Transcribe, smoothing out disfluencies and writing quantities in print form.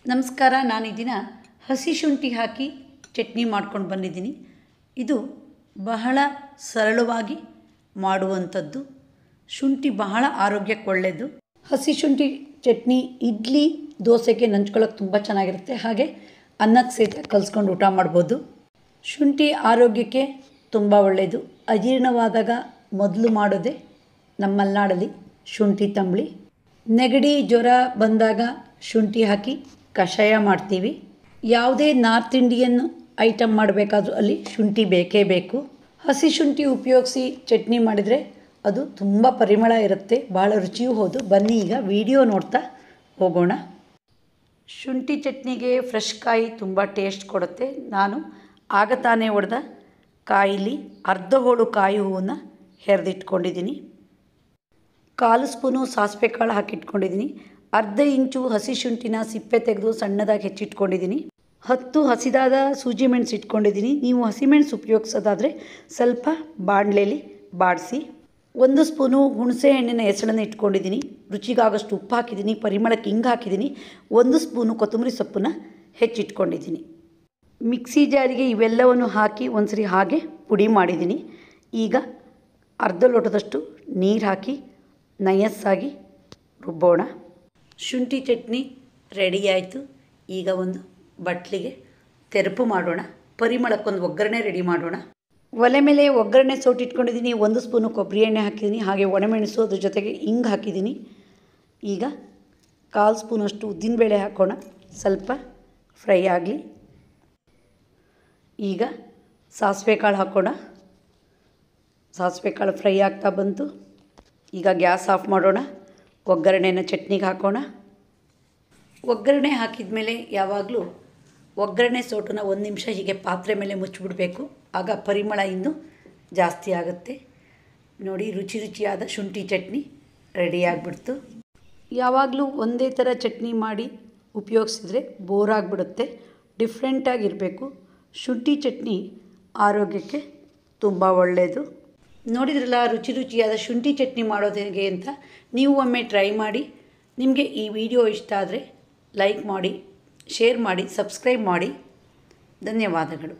ನಮಸ್ಕಾರ. ನಾನು ಈ ದಿನ ಹಸಿ ಶುಂಠಿ ಹಾಕಿ ಚಟ್ನಿ ಮಾಡ್ಕೊಂಡು ಬಂದಿದ್ದೀನಿ. ಇದು ಬಹಳ ಸರಳವಾಗಿ ಮಾಡುವಂಥದ್ದು. ಶುಂಠಿ ಬಹಳ ಆರೋಗ್ಯಕ್ಕೆ ಒಳ್ಳೆಯದು. ಹಸಿ ಶುಂಠಿ ಚಟ್ನಿ ಇಡ್ಲಿ ದೋಸೆಗೆ ನಂಚ್ಕೊಳ್ಳೋಕೆ ತುಂಬ ಚೆನ್ನಾಗಿರುತ್ತೆ. ಹಾಗೆ ಅನ್ನಕ್ಕೆ ಸಹಿತ ಕಲಿಸ್ಕೊಂಡು ಊಟ ಮಾಡ್ಬೋದು. ಶುಂಠಿ ಆರೋಗ್ಯಕ್ಕೆ ತುಂಬ ಒಳ್ಳೆಯದು. ಅಜೀರ್ಣವಾದಾಗ ಮೊದಲು ಮಾಡೋದೇ ನಮ್ಮ ಮಲೆನಾಡಲ್ಲಿ ಶುಂಠಿ ತಂಬಳಿ. ನೆಗಡಿ ಜ್ವರ ಬಂದಾಗ ಶುಂಠಿ ಹಾಕಿ ಕಷಾಯ ಮಾಡ್ತೀವಿ. ಯಾವುದೇ ನಾರ್ತ್ ಇಂಡಿಯನ್ ಐಟಮ್ ಮಾಡಬೇಕಾದ್ರೂ ಅಲ್ಲಿ ಶುಂಠಿ ಬೇಕೇ ಬೇಕು. ಹಸಿ ಶುಂಠಿ ಉಪಯೋಗಿಸಿ ಚಟ್ನಿ ಮಾಡಿದರೆ ಅದು ತುಂಬ ಪರಿಮಳ ಇರುತ್ತೆ, ಭಾಳ ರುಚಿಯೂ ಹೌದು. ಬನ್ನಿ ಈಗ ವಿಡಿಯೋ ನೋಡ್ತಾ ಹೋಗೋಣ. ಶುಂಠಿ ಚಟ್ನಿಗೆ ಫ್ರೆಶ್ ಕಾಯಿ ತುಂಬ ಟೇಸ್ಟ್ ಕೊಡುತ್ತೆ. ನಾನು ಆಗ ತಾನೇ ಹೊಡೆದ ಕಾಯಿಲಿ ಅರ್ಧ ಹೋಳು ಕಾಯಿ ಹೂವನ್ನು ಹೆರೆದಿಟ್ಕೊಂಡಿದ್ದೀನಿ. 1/4 ಸ್ಪೂನು ಸಾಸಿವೆ ಕಾಳು ಹಾಕಿಟ್ಕೊಂಡಿದ್ದೀನಿ. ಅರ್ಧ ಇಂಚು ಹಸಿ ಶುಂಠಿನ ಸಿಪ್ಪೆ ತೆಗೆದು ಸಣ್ಣದಾಗಿ ಹೆಚ್ಚಿಟ್ಕೊಂಡಿದ್ದೀನಿ. 10 ಹಸಿದಾದ ಸೂಜಿ ಮೆಣಸು ಇಟ್ಕೊಂಡಿದ್ದೀನಿ. ನೀವು ಹಸಿಮೆಣಸು ಉಪಯೋಗಿಸೋದಾದರೆ ಸ್ವಲ್ಪ ಬಾಣಲೆಯಲ್ಲಿ ಬಾಡಿಸಿ. 1 ಸ್ಪೂನು ಹುಣಸೆ ಹಣ್ಣಿನ ಹೆಸಳನ್ನು ಇಟ್ಕೊಂಡಿದ್ದೀನಿ. ರುಚಿಗಾಗಷ್ಟು ಉಪ್ಪು ಹಾಕಿದ್ದೀನಿ. ಪರಿಮಳಕ್ಕೆ ಹಿಂಗೆ ಹಾಕಿದ್ದೀನಿ. 1 ಸ್ಪೂನು ಕೊತ್ತಂಬರಿ ಸೊಪ್ಪನ್ನು ಹೆಚ್ಚಿಟ್ಕೊಂಡಿದ್ದೀನಿ. ಮಿಕ್ಸಿ ಜಾರಿಗೆ ಇವೆಲ್ಲವನ್ನು ಹಾಕಿ ಒಂದ್ಸರಿ ಹಾಗೆ ಪುಡಿ ಮಾಡಿದ್ದೀನಿ. ಈಗ ಅರ್ಧ ಲೋಟದಷ್ಟು ನೀರು ಹಾಕಿ ನಯಸ್ಸಾಗಿ ರುಬ್ಬೋಣ. ಶುಂಠಿ ಚಟ್ನಿ ರೆಡಿ ಆಯಿತು. ಈಗ ಒಂದು ಬಟ್ಲಿಗೆ ತೆರಪು ಮಾಡೋಣ. ಪರಿಮಳಕ್ಕೊಂದು ಒಗ್ಗರಣೆ ರೆಡಿ ಮಾಡೋಣ. ಒಲೆ ಮೇಲೆ ಒಗ್ಗರಣೆ ಸೋಟಿಟ್ಕೊಂಡಿದ್ದೀನಿ. 1 ಸ್ಪೂನು ಕೊಬ್ಬರಿ ಎಣ್ಣೆ ಹಾಕಿದ್ದೀನಿ. ಹಾಗೆ ಒಣಮೆಣಸು ಅದ್ರ ಜೊತೆಗೆ ಹಿಂಗೆ ಹಾಕಿದ್ದೀನಿ. ಈಗ 1/4 ಸ್ಪೂನಷ್ಟು ಉದ್ದಿನಬೇಳೆ ಹಾಕೋಣ. ಸ್ವಲ್ಪ ಫ್ರೈ ಆಗಲಿ. ಈಗ ಸಾಸಿವೆ ಕಾಳು ಹಾಕೋಣ. ಸಾಸಿವೆ ಕಾಳು ಫ್ರೈ ಆಗ್ತಾ ಬಂತು. ಈಗ ಗ್ಯಾಸ್ ಆಫ್ ಮಾಡೋಣ. ಒಗ್ಗರಣೆನ ಚಟ್ನಿಗೆ ಹಾಕೋಣ. ಒಗ್ಗರಣೆ ಹಾಕಿದ ಮೇಲೆ ಯಾವಾಗಲೂ ಒಗ್ಗರಣೆ ಸೋಟನ್ನ 1 ನಿಮಿಷ ಹೀಗೆ ಪಾತ್ರೆ ಮೇಲೆ ಮುಚ್ಚಿಬಿಡಬೇಕು. ಆಗ ಪರಿಮಳ ಇನ್ನೂ ಜಾಸ್ತಿ ಆಗುತ್ತೆ. ನೋಡಿ, ರುಚಿಯಾದ ಶುಂಠಿ ಚಟ್ನಿ ರೆಡಿ ಆಗಿಬಿಡ್ತು. ಯಾವಾಗಲೂ ಒಂದೇ ಥರ ಚಟ್ನಿ ಮಾಡಿ ಉಪಯೋಗಿಸಿದ್ರೆ ಬೋರ್ ಆಗಿಬಿಡುತ್ತೆ. ಡಿಫ್ರೆಂಟಾಗಿರಬೇಕು. ಶುಂಠಿ ಚಟ್ನಿ ಆರೋಗ್ಯಕ್ಕೆ ತುಂಬ ಒಳ್ಳೆಯದು. ನೋಡಿದ್ರಲ್ಲ ರುಚಿಯಾದ ಶುಂಠಿ ಚಟ್ನಿ ಮಾಡೋದು ಹೇಗೆ ಅಂತ. ನೀವು ಒಮ್ಮೆ ಟ್ರೈ ಮಾಡಿ. ನಿಮಗೆ ಈ ವಿಡಿಯೋ ಇಷ್ಟ ಆದರೆ ಲೈಕ್ ಮಾಡಿ, ಶೇರ್ ಮಾಡಿ, ಸಬ್ಸ್ಕ್ರೈಬ್ ಮಾಡಿ. ಧನ್ಯವಾದಗಳು.